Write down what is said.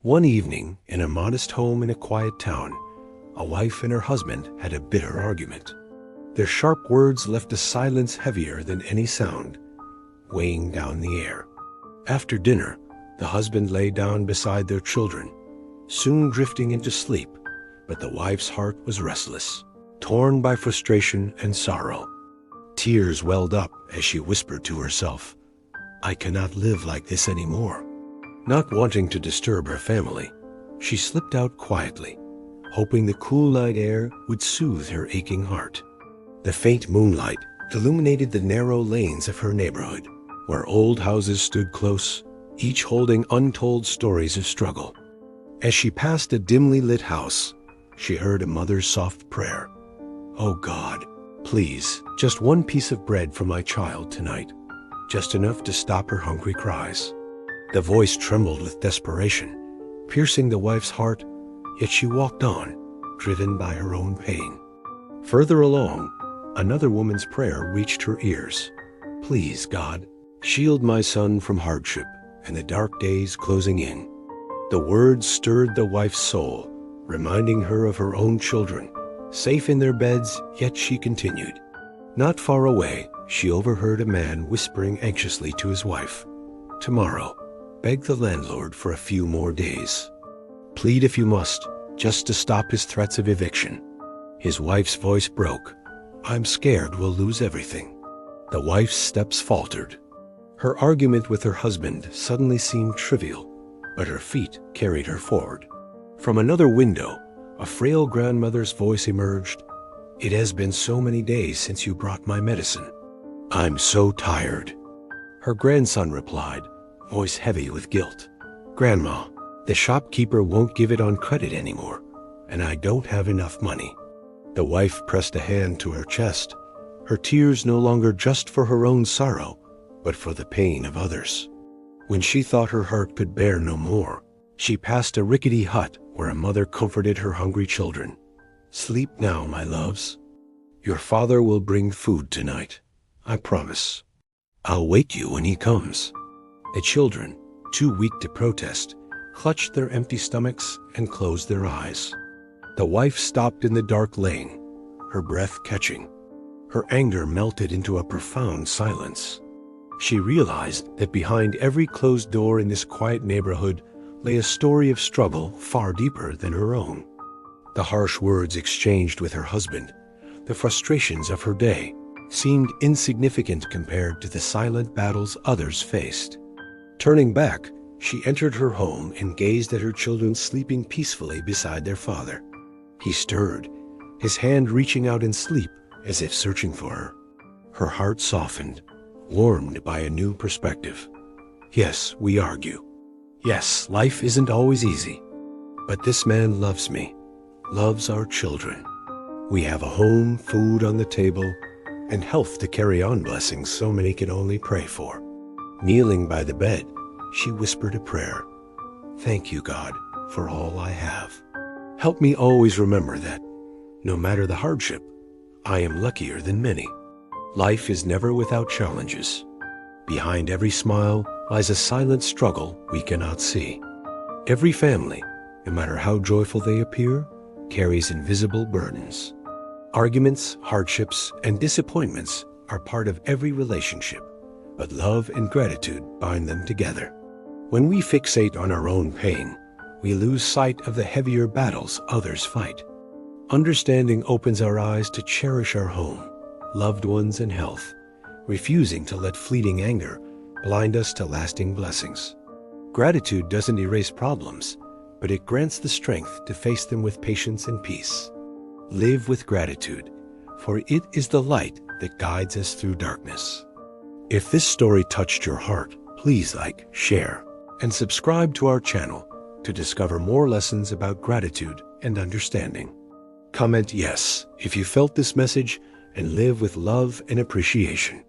One evening, in a modest home in a quiet town, a wife and her husband had a bitter argument. Their sharp words left a silence heavier than any sound, weighing down the air. After dinner, the husband lay down beside their children, soon drifting into sleep, but the wife's heart was restless, torn by frustration and sorrow. Tears welled up as she whispered to herself, "I cannot live like this anymore." Not wanting to disturb her family, she slipped out quietly, hoping the cool night air would soothe her aching heart. The faint moonlight illuminated the narrow lanes of her neighborhood, where old houses stood close, each holding untold stories of struggle. As she passed a dimly lit house, she heard a mother's soft prayer. "Oh God, please, just one piece of bread for my child tonight, just enough to stop her hungry cries." The voice trembled with desperation, piercing the wife's heart, yet she walked on, driven by her own pain. Further along, another woman's prayer reached her ears. "Please, God, shield my son from hardship and the dark days closing in." The words stirred the wife's soul, reminding her of her own children, safe in their beds, yet she continued. Not far away, she overheard a man whispering anxiously to his wife, "Tomorrow, beg the landlord for a few more days. Plead if you must, just to stop his threats of eviction." His wife's voice broke. "I'm scared we'll lose everything." The wife's steps faltered. Her argument with her husband suddenly seemed trivial, but her feet carried her forward. From another window, a frail grandmother's voice emerged. "It has been so many days since you brought my medicine. I'm so tired." Her grandson replied, voice heavy with guilt, "Grandma, the shopkeeper won't give it on credit anymore, and I don't have enough money." The wife pressed a hand to her chest, her tears no longer just for her own sorrow, but for the pain of others. When she thought her heart could bear no more, she passed a rickety hut where a mother comforted her hungry children. "Sleep now, my loves. Your father will bring food tonight, I promise. I'll wake you when he comes." The children, too weak to protest, clutched their empty stomachs and closed their eyes. The wife stopped in the dark lane, her breath catching. Her anger melted into a profound silence. She realized that behind every closed door in this quiet neighborhood lay a story of struggle far deeper than her own. The harsh words exchanged with her husband, the frustrations of her day, seemed insignificant compared to the silent battles others faced. Turning back, she entered her home and gazed at her children sleeping peacefully beside their father. He stirred, his hand reaching out in sleep as if searching for her. Her heart softened, warmed by a new perspective. Yes, we argue. Yes, life isn't always easy. But this man loves me, loves our children. We have a home, food on the table, and health to carry on blessings so many can only pray for. Kneeling by the bed, she whispered a prayer. "Thank you, God, for all I have. Help me always remember that, no matter the hardship, I am luckier than many. Life is never without challenges. Behind every smile lies a silent struggle we cannot see. Every family, no matter how joyful they appear, carries invisible burdens. Arguments, hardships, and disappointments are part of every relationship, but love and gratitude bind them together. When we fixate on our own pain, we lose sight of the heavier battles others fight. Understanding opens our eyes to cherish our home, loved ones, and health, refusing to let fleeting anger blind us to lasting blessings. Gratitude doesn't erase problems, but it grants the strength to face them with patience and peace. Live with gratitude, for it is the light that guides us through darkness. If this story touched your heart, please like, share, and subscribe to our channel to discover more lessons about gratitude and understanding. Comment yes if you felt this message and live with love and appreciation.